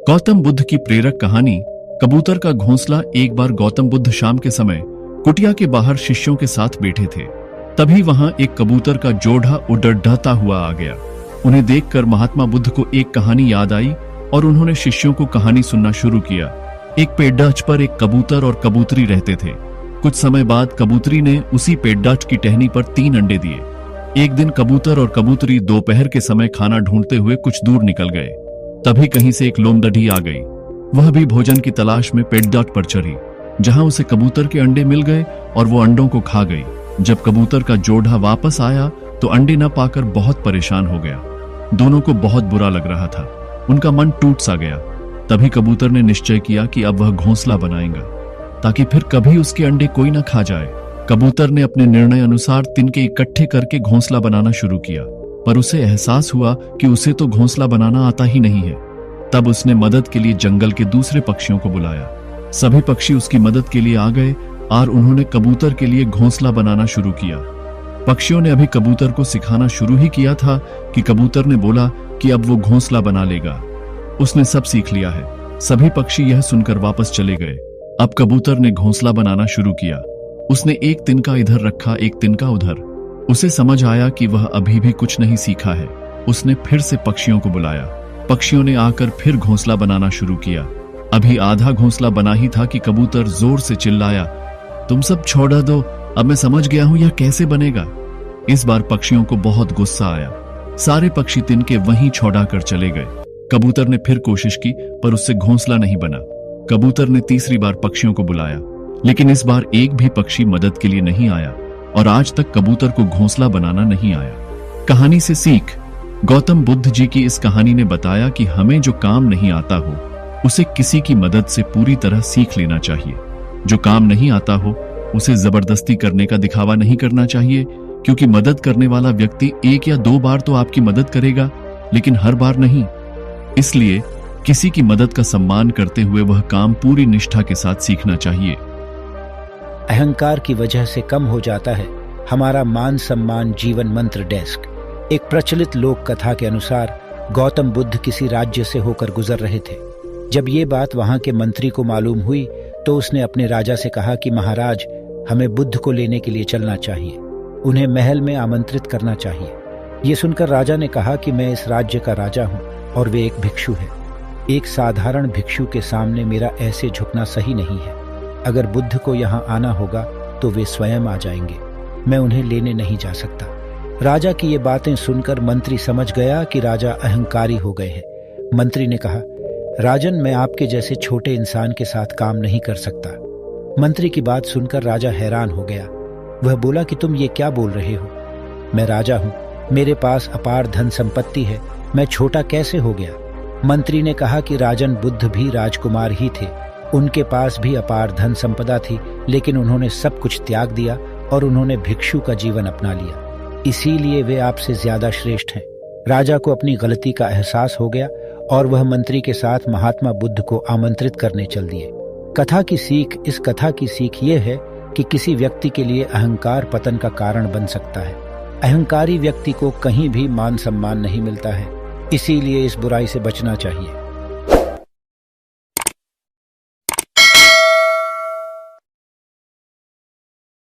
गौतम बुद्ध की प्रेरक कहानी। कबूतर का घोंसला। एक बार गौतम बुद्ध शाम के समय कुटिया के बाहर शिष्यों के साथ बैठे थे। तभी वहां एक कबूतर का जोड़ा उड़ता हुआ आ गया। उन्हें देखकर महात्मा बुद्ध को एक कहानी याद आई और उन्होंने शिष्यों को कहानी सुनना शुरू किया। एक पेड़डाच पर एक कबूतर और कबूतरी रहते थे। कुछ समय बाद कबूतरी ने उसी पेड़डाच की टहनी पर 3 अंडे दिए। एक दिन कबूतर और कबूतरी दोपहर के समय खाना ढूंढते हुए कुछ दूर निकल गए। तभी कहीं से एक लोमड़ी आ गई। वह भी भोजन की तलाश में पेड़डाच पर चढ़ी, जहां उसे कबूतर के अंडे मिल गए और वो अंडों को खा गई। जब कबूतर का जोड़ा वापस आया तो अंडे न पाकर बहुत परेशान हो गया। दोनों को बहुत बुरा लग रहा था। उनका मन टूट सा गया। तभी कबूतर ने निश्चय किया कि अब वह घोंसला बनाएगा ताकि फिर कभी उसके अंडे कोई न खा जाए। कबूतर ने अपने निर्णय अनुसार तिनके इकट्ठे करके घोंसला बनाना शुरू किया, पर उसे एहसास हुआ कि उसे तो घोंसला बनाना आता ही नहीं है। तब उसने मदद के लिए जंगल के दूसरे पक्षियों को बुलाया। सभी पक्षी उसकी मदद के लिए आ गए और उन्होंने कबूतर के लिए घोंसला बनाना शुरू किया। पक्षियों ने अभी कबूतर को सिखाना शुरू ही किया था कि कबूतर ने बोला कि अब वो घोंसला बना लेगा। उसने सब सीख लिया है। सभी पक्षी यह सुनकर वापस चले गए। अब कबूतर ने घोंसला बनाना शुरू किया। उसने एक तिनका इधर रखा, एक तिनका उधर। उसे समझ आया कि वह अभी भी कुछ नहीं सीखा है। उसने फिर से पक्षियों को बुलाया। पक्षियों ने आकर फिर घोंसला बनाना शुरू किया। अभी आधा घोंसला बना ही था कि कबूतर जोर से चिल्लाया, तुम सब छोड़ दो, अब मैं समझ गया हूं यह कैसे बनेगा। इस बार पक्षियों को बहुत गुस्सा आया। सारे पक्षी तिनके वहीं छोड़ा कर चले गए। कबूतर ने फिर कोशिश की, पर उससे घोंसला नहीं बना। कबूतर ने तीसरी बार पक्षियों को बुलाया, लेकिन इस बार एक भी पक्षी मदद के लिए नहीं आया और आज तक कबूतर को घोंसला बनाना नहीं आया। कहानी से सीख। गौतम बुद्ध जी की इस कहानी ने बताया कि हमें जो काम नहीं आता हो उसे किसी की मदद से पूरी तरह सीख लेना चाहिए। जो काम नहीं आता हो उसे जबरदस्ती करने का दिखावा नहीं करना चाहिए, क्योंकि मदद करने वाला व्यक्ति 1 या 2 बार तो आपकी मदद करेगा, लेकिन हर बार नहीं। इसलिए किसी की मदद का सम्मान करते हुए वह काम पूरी निष्ठा के साथ सीखना चाहिए। अहंकार की वजह से कम हो जाता है हमारा मान सम्मान। जीवन मंत्र डेस्क। एक प्रचलित लोक कथा के अनुसार गौतम बुद्ध किसी राज्य से होकर गुजर रहे थे। जब ये बात वहां के मंत्री को मालूम हुई तो उसने अपने राजा से कहा कि महाराज, हमें बुद्ध को लेने के लिए चलना चाहिए, उन्हें महल में आमंत्रित करना चाहिए। ये सुनकर राजा ने कहा कि मैं इस राज्य का राजा हूं और वे एक भिक्षु है। एक साधारण भिक्षु के सामने मेरा ऐसे झुकना सही नहीं है। अगर बुद्ध को यहाँ आना होगा तो वे स्वयं आ जाएंगे, मैं उन्हें लेने नहीं जा सकता। राजा की ये बातें सुनकर मंत्री समझ गया कि राजा अहंकारी हो गए हैं। मंत्री ने कहा, राजन, मैं आपके जैसे छोटे इंसान के साथ काम नहीं कर सकता। मंत्री की बात सुनकर राजा हैरान हो गया। वह बोला कि तुम ये क्या बोल रहे हो? मैं राजा हूं, मेरे पास अपार धन संपत्ति है, मैं छोटा कैसे हो गया? मंत्री ने कहा कि राजन, बुद्ध भी राजकुमार ही थे, उनके पास भी अपार धन संपदा थी, लेकिन उन्होंने सब कुछ त्याग दिया और उन्होंने भिक्षु का जीवन अपना लिया। इसीलिए वे आपसे ज्यादा श्रेष्ठ हैं। राजा को अपनी गलती का एहसास हो गया और वह मंत्री के साथ महात्मा बुद्ध को आमंत्रित करने चल दिए। इस कथा की सीख ये है कि किसी व्यक्ति के लिए अहंकार पतन का कारण बन सकता है। अहंकारी व्यक्ति को कहीं भी मान सम्मान नहीं मिलता है, इसीलिए इस बुराई से बचना चाहिए।